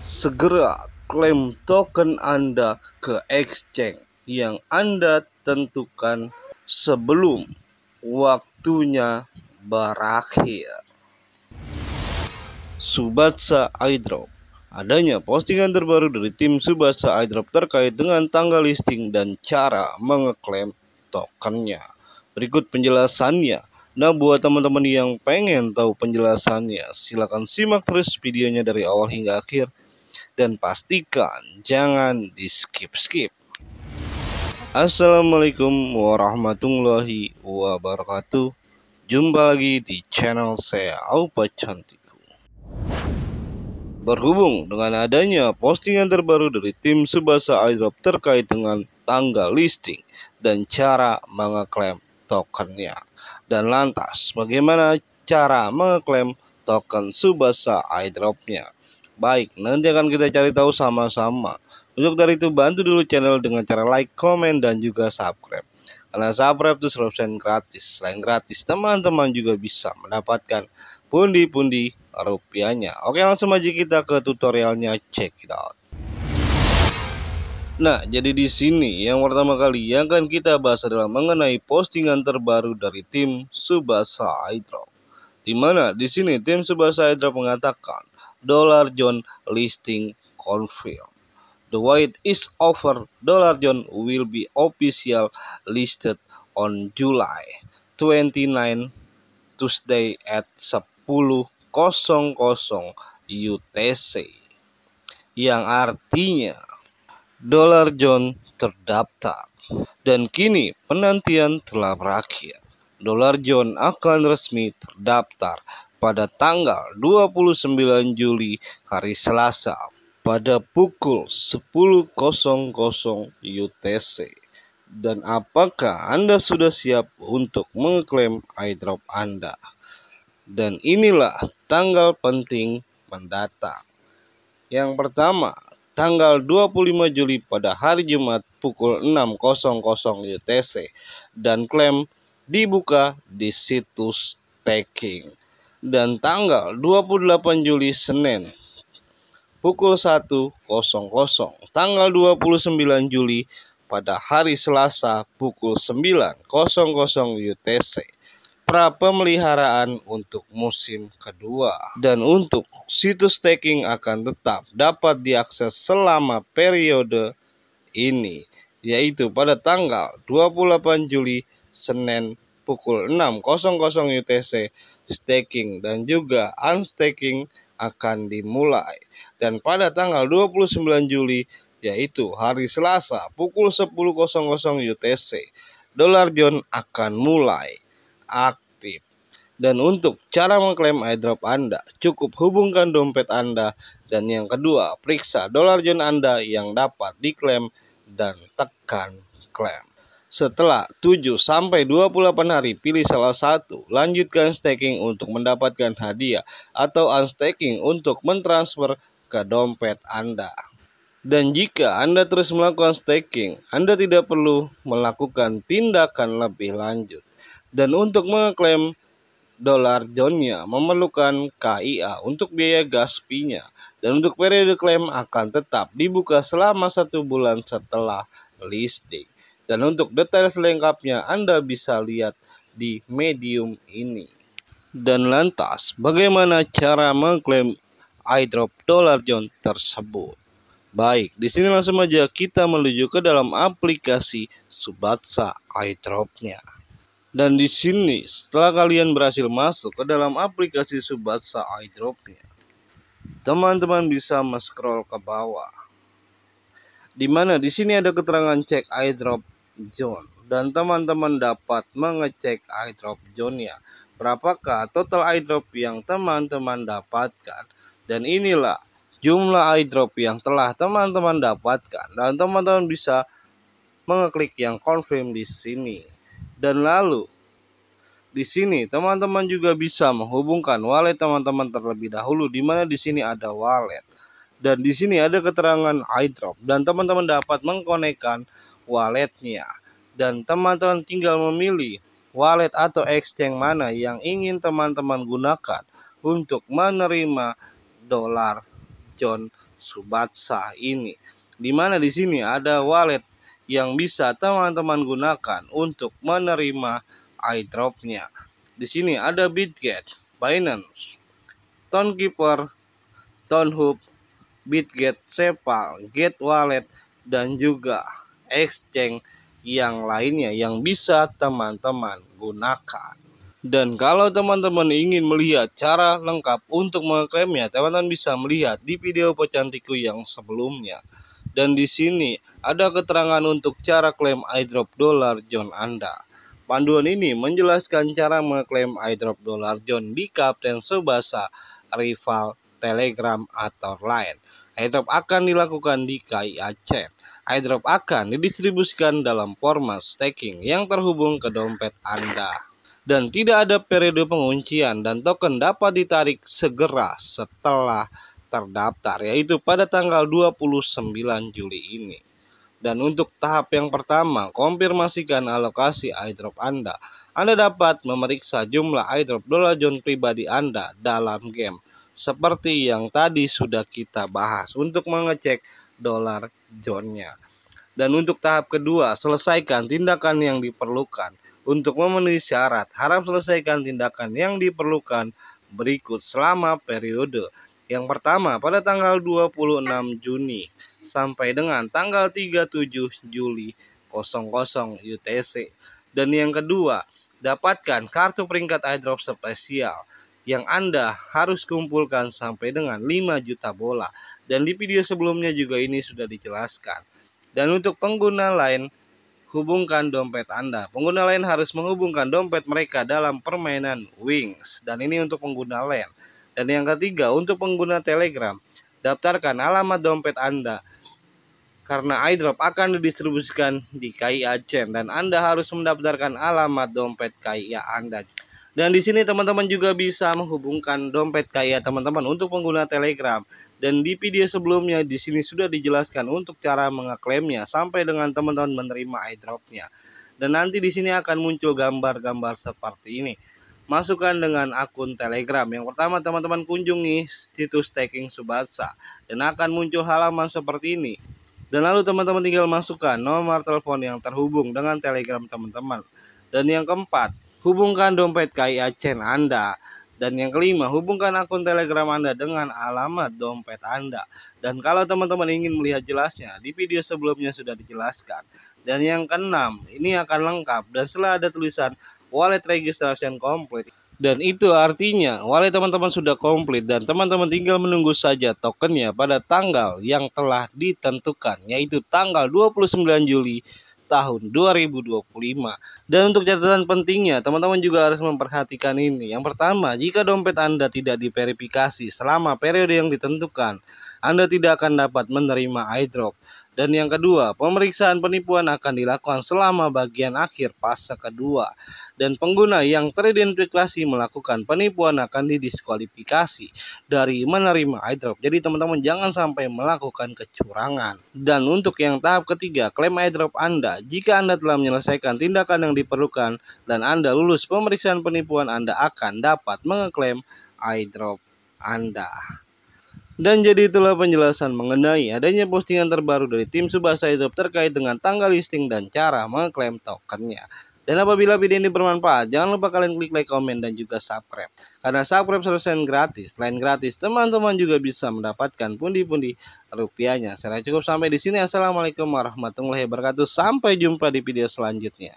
Segera klaim token Anda ke exchange yang Anda tentukan sebelum waktunya berakhir. Subasa iDrop. Adanya postingan terbaru dari tim Subasa iDrop terkait dengan tanggal listing dan cara mengeklaim tokennya. Berikut penjelasannya. Nah, buat teman-teman yang pengen tahu penjelasannya, silakan simak terus videonya dari awal hingga akhir dan pastikan jangan di skip-skip. Assalamualaikum warahmatullahi wabarakatuh. Jumpa lagi di channel saya Aupa Cantiku. Berhubung dengan adanya postingan terbaru dari tim Subasa iDrop terkait dengan tanggal listing dan cara mengeklaim tokennya. Dan lantas, bagaimana cara mengeklaim token Subasa iDrop-nya? Baik, nanti akan kita cari tahu sama-sama. Untuk dari itu, bantu dulu channel dengan cara like, komen, dan juga subscribe. Karena subscribe itu 100% gratis. Selain gratis, teman-teman juga bisa mendapatkan pundi-pundi rupiahnya. Oke, langsung aja kita ke tutorialnya, check it out. Nah, jadi di sini yang pertama kali yang akan kita bahas adalah mengenai postingan terbaru dari tim Subasa iDrop. Di mana di sini tim Subasa iDrop mengatakan Dollar John listing confirm. The wait is over. Dollar John will be official listed on July 29 Tuesday at 10.00 UTC, yang artinya Dollar John terdaftar. Dan kini penantian telah berakhir. Dollar John akan resmi terdaftar pada tanggal 29 Juli hari Selasa pada pukul 10.00 UTC. Dan apakah Anda sudah siap untuk mengeklaim iDrop Anda? Dan inilah tanggal penting mendatang. Yang pertama, tanggal 25 Juli pada hari Jumat pukul 6.00 UTC, dan klaim dibuka di situs staking. Dan tanggal 28 Juli Senin pukul 1.00, tanggal 29 Juli pada hari Selasa pukul 9.00 UTC. Pemeliharaan untuk musim kedua. Dan untuk situs staking akan tetap dapat diakses selama periode ini, yaitu pada tanggal 28 Juli Senin pukul 6.00 UTC staking dan juga unstaking akan dimulai. Dan pada tanggal 29 Juli yaitu hari Selasa pukul 10.00 UTC, Dollar John akan mulai aktif. Dan untuk cara mengklaim iDrop Anda, cukup hubungkan dompet Anda. Dan yang kedua, periksa Dollar John Anda yang dapat diklaim dan tekan klaim. Setelah 7-28 hari, pilih salah satu. Lanjutkan staking untuk mendapatkan hadiah atau unstaking untuk mentransfer ke dompet Anda. Dan jika Anda terus melakukan staking, Anda tidak perlu melakukan tindakan lebih lanjut. Dan untuk mengeklaim Dollar John-nya memerlukan KIA untuk biaya gas fee-nya. Dan untuk periode klaim akan tetap dibuka selama 1 bulan setelah listing. Dan untuk detail selengkapnya Anda bisa lihat di medium ini. Dan lantas, bagaimana cara mengklaim iDrop Dollar John tersebut? Baik, di sini langsung aja kita menuju ke dalam aplikasi Subasa iDrop-nya. Dan di sini setelah kalian berhasil masuk ke dalam aplikasi Subasa iDrop-nya, teman-teman bisa scroll ke bawah. Di mana di sini ada keterangan cek iDrop John dan teman-teman dapat mengecek iDrop John-nya. Berapakah total iDrop yang teman-teman dapatkan? Dan inilah jumlah iDrop yang telah teman-teman dapatkan, dan teman-teman bisa mengeklik yang confirm di sini. Dan lalu di sini teman-teman juga bisa menghubungkan wallet teman-teman terlebih dahulu, di mana di sini ada wallet. Dan di sini ada keterangan iDrop dan teman-teman dapat mengkonekkan walletnya. Dan teman-teman tinggal memilih wallet atau exchange mana yang ingin teman-teman gunakan untuk menerima Dollar John Subasa ini. Dimana di sini ada wallet yang bisa teman-teman gunakan untuk menerima airdropnya. Di sini ada Bitget, Binance, Townkeeper, Townhub, Bitget, Sepal, Get Wallet, dan juga exchange yang lainnya yang bisa teman-teman gunakan. Dan kalau teman-teman ingin melihat cara lengkap untuk mengklaimnya, teman-teman bisa melihat di video pecantiku yang sebelumnya. Dan di sini ada keterangan untuk cara klaim airdrop Dollar John Anda. Panduan ini menjelaskan cara mengklaim airdrop Dollar John di Kapten Subasa, rival, Telegram, atau lain. Airdrop akan dilakukan di KIA Chain. Airdrop akan didistribusikan dalam format staking yang terhubung ke dompet Anda. Dan tidak ada periode penguncian dan token dapat ditarik segera setelah terdaftar, yaitu pada tanggal 29 Juli ini. Dan untuk tahap yang pertama, konfirmasikan alokasi airdrop Anda. Anda dapat memeriksa jumlah airdrop Dollar John pribadi Anda dalam game, seperti yang tadi sudah kita bahas untuk mengecek Dollar John-nya. Dan untuk tahap kedua, selesaikan tindakan yang diperlukan. Untuk memenuhi syarat, harap selesaikan tindakan yang diperlukan berikut selama periode. Yang pertama, pada tanggal 26 Juni sampai dengan tanggal 37 Juli 00 UTC. Dan yang kedua, dapatkan kartu peringkat airdrop spesial yang Anda harus kumpulkan sampai dengan 5 juta bola. Dan di video sebelumnya juga ini sudah dijelaskan. Dan untuk pengguna lain, hubungkan dompet Anda. Pengguna lain harus menghubungkan dompet mereka dalam permainan Wings. Dan ini untuk pengguna lain. Dan yang ketiga, untuk pengguna Telegram, daftarkan alamat dompet Anda. Karena airdrop akan didistribusikan di KIA Chain dan Anda harus mendaftarkan alamat dompet KIA Anda. Dan di sini teman-teman juga bisa menghubungkan dompet KIA teman-teman untuk pengguna Telegram. Dan di video sebelumnya di sini sudah dijelaskan untuk cara mengeklaimnya sampai dengan teman-teman menerima airdropnya. Dan nanti di sini akan muncul gambar-gambar seperti ini. Masukkan dengan akun Telegram. Yang pertama teman-teman kunjungi situs staking Subasa dan akan muncul halaman seperti ini. Dan lalu teman-teman tinggal masukkan nomor telepon yang terhubung dengan Telegram teman-teman. Dan yang keempat, hubungkan dompet KIA Chain Anda. Dan yang kelima, hubungkan akun Telegram Anda dengan alamat dompet Anda. Dan kalau teman-teman ingin melihat jelasnya, di video sebelumnya sudah dijelaskan. Dan yang keenam, ini akan lengkap dan setelah ada tulisan wallet registration complete. Dan itu artinya wallet teman-teman sudah komplit dan teman-teman tinggal menunggu saja tokennya pada tanggal yang telah ditentukan, yaitu tanggal 29 Juli tahun 2025. Dan untuk catatan pentingnya, teman-teman juga harus memperhatikan ini. Yang pertama, jika dompet Anda tidak diverifikasi selama periode yang ditentukan, Anda tidak akan dapat menerima airdrop. Dan yang kedua, pemeriksaan penipuan akan dilakukan selama bagian akhir fase kedua. Dan pengguna yang teridentifikasi melakukan penipuan akan didiskualifikasi dari menerima airdrop. Jadi teman-teman jangan sampai melakukan kecurangan. Dan untuk yang tahap ketiga, klaim airdrop Anda. Jika Anda telah menyelesaikan tindakan yang diperlukan dan Anda lulus pemeriksaan penipuan, Anda akan dapat mengeklaim airdrop Anda. Dan jadi itulah penjelasan mengenai adanya postingan terbaru dari tim Subasa Airdrop terkait dengan tanggal listing dan cara mengklaim tokennya. Dan apabila video ini bermanfaat, jangan lupa kalian klik like, komen, dan juga subscribe. Karena subscribe 100% gratis. Selain gratis, teman-teman juga bisa mendapatkan pundi-pundi rupiahnya. Saya cukup sampai di sini. Assalamualaikum warahmatullahi wabarakatuh. Sampai jumpa di video selanjutnya.